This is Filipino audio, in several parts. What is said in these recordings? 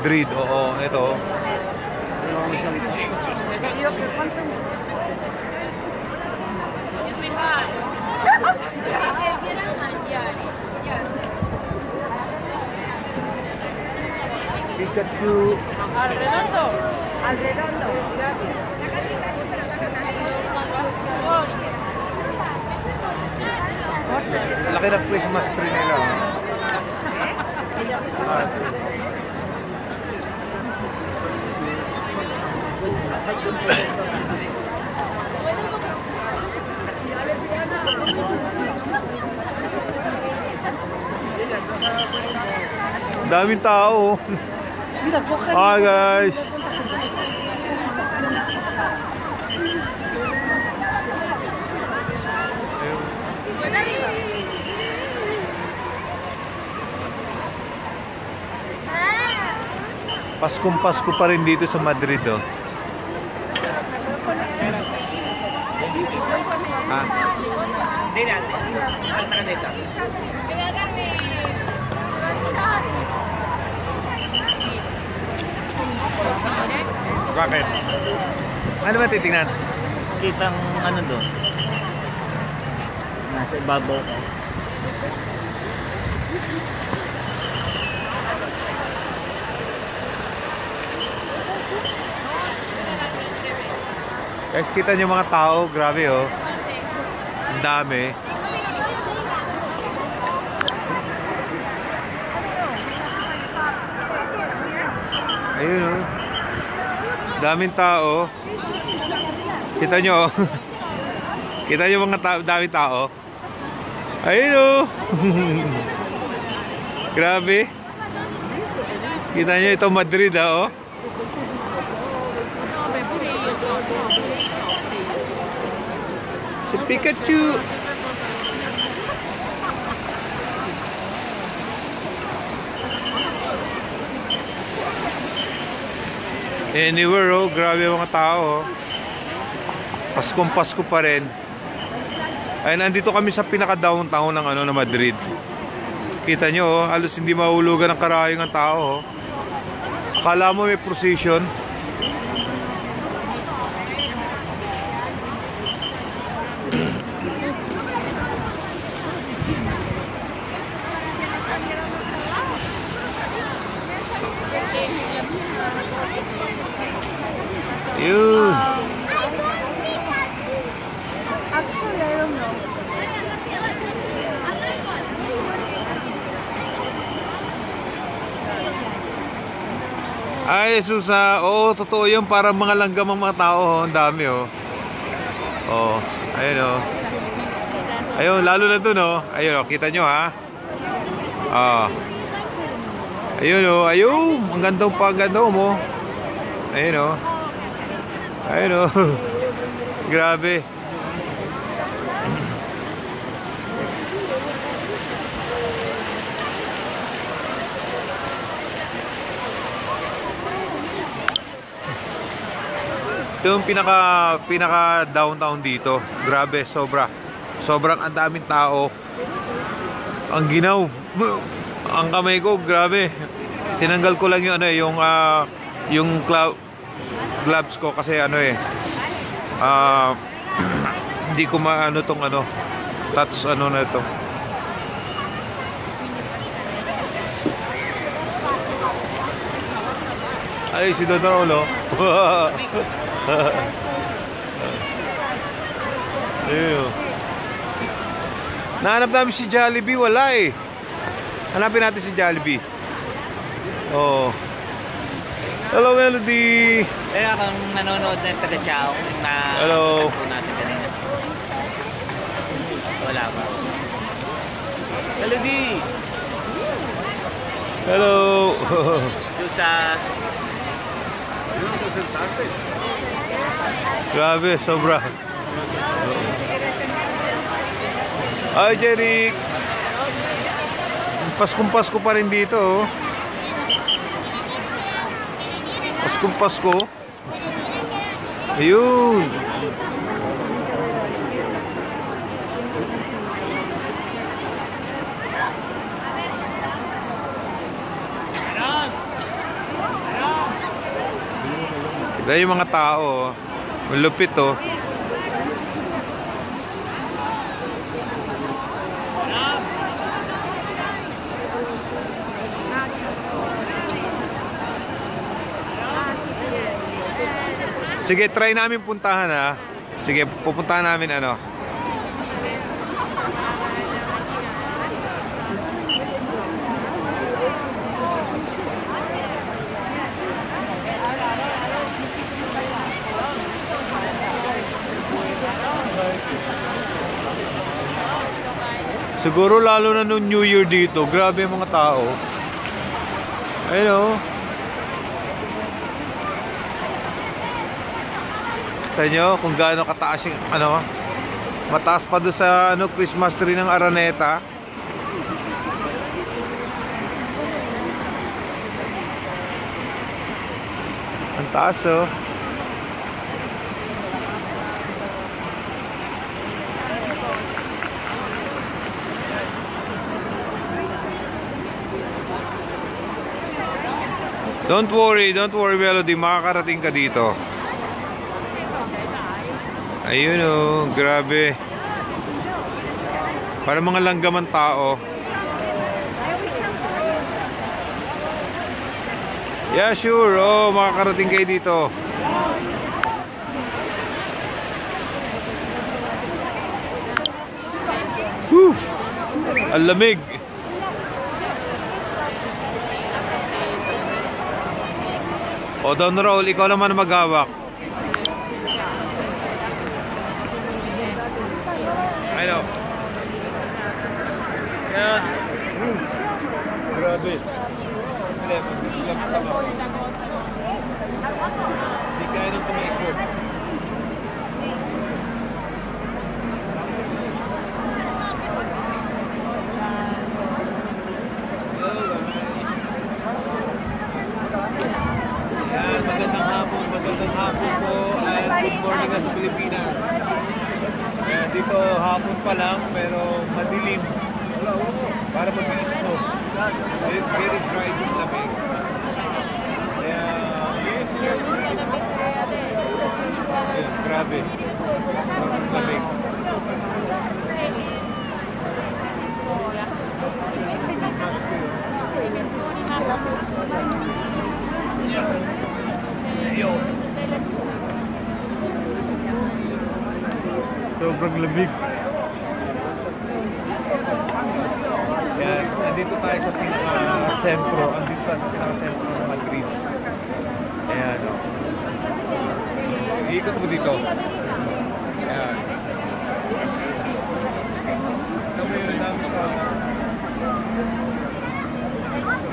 Madrid. Oo, ito. Pikachu. Al redondo. Al redondo. Laki ng Christmas tree nila. Daming tao. Hi guys. Paskong Pasko pa rin dito sa Madrid, oh. Ha? Bakit? Ano ba titingnan? Kitang ano doon. Nasa ibabaw ko. Guys, kita nyo mga tao, grabe oh. Ang dami. Ayun oh. Daming tao. Kita nyo oh. Kita nyo mga daming tao. Ayun oh. Grabe. Kita nyo ito Madrid ah oh. Si Pikachu. Anywhere oh, grabe mga tao oh. Paskong Pasko pa rin. Ay, nandito kami sa pinaka-downtown ng ng Madrid. Kita nyo oh, halos hindi mahulugan ng karayong ng tao oh. Akala mo may procession. Yun. Actually, I don't know. Ay, Susa. Oo, totoo yun. Parang mga langgam ang mga tao. Oh. Ang dami, oh. Oh, ayun, oh. Ayun, lalo na dun, oh. Ayun, oh. Kita nyo, ha? Oh. Ayun, oh. Ayun. Ang ganda pa, ang ganda mo. Ayun, oh. Ayun, oh. Grabe. Ito yung pinaka downtown dito. Grabe, sobrang ang daming tao. Ang ginaw. Ang kamay ko, grabe. Tinanggal ko lang yung yung gloves ko kasi hindi ko maano tong touch na ito. Ay, si Don Rolo. Ayun. Nahanap namin si Jollibee, wala eh. Hanapin natin si Jollibee. Oh. Hello, Melody. Kaya kung nanonood ng taga-Chao na hello natin kanina. Wala ba? Melody. Hello. Susa. Grabe, sobra. Ay, Jeric. Paskong Pasko pa rin dito, oh. Paskong Pasko. Ayun. Dahil yung mga tao, malupit oh. Sige, try namin puntahan ha. Sige, pupuntahan namin ano. Siguro lalo na nung New Year dito, grabe yung mga tao. Ayun oh. Sa inyo kung gaano kataas yung ano, mataas pa doon sa ano, Christmas tree ng Araneta. Ang taas oh. Don't worry Melody, makakarating ka dito. Ayun oh, grabe. Para mga langgaman tao. Yeah, sure. Oh, makakarating kayo dito. Whew! Ang lamig. O, Don Raul, ikaw naman maghawak. Ayun. Yan. Grabe. Hindi kaya nang tumaikot. Yan, magandang hapon po at good morning sa Pilipinas. Yan, dito hapon pa lang pero madilim. Para mag-snow. Very dry yung lamig. Kaya, ayun, grabe. Sobrang lamig. Sobrang lamig. Yan, nandito tayo sa pinaka-sentro. Andito sa pinaka-sentro ng Madrid. Ayan, o. Iikot mo dito. Ayan. Ito mo yung dami ka.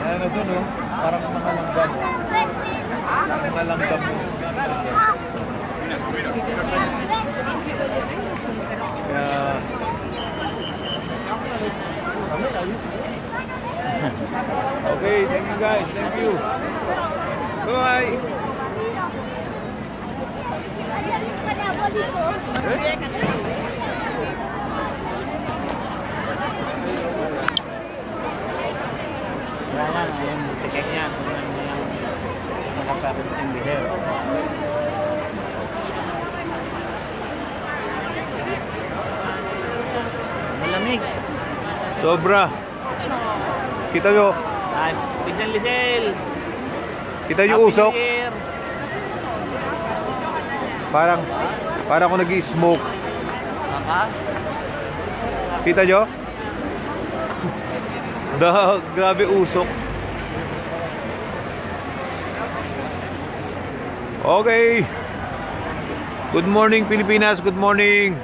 Ayan na dun, o. Parang mga langgam. Mga langgam mo. Kaya... Okay, thank you guys. Thank you. Bye-bye. Wala na, yung tiket niya. Nakapakasting bihero. Malamig. Sobra. Kita nyo. Lisel. Kita nyo usok. Parang ako nag-i-smoke. Kita nyo? Grabe usok. Okay. Good morning Pilipinas. Good morning.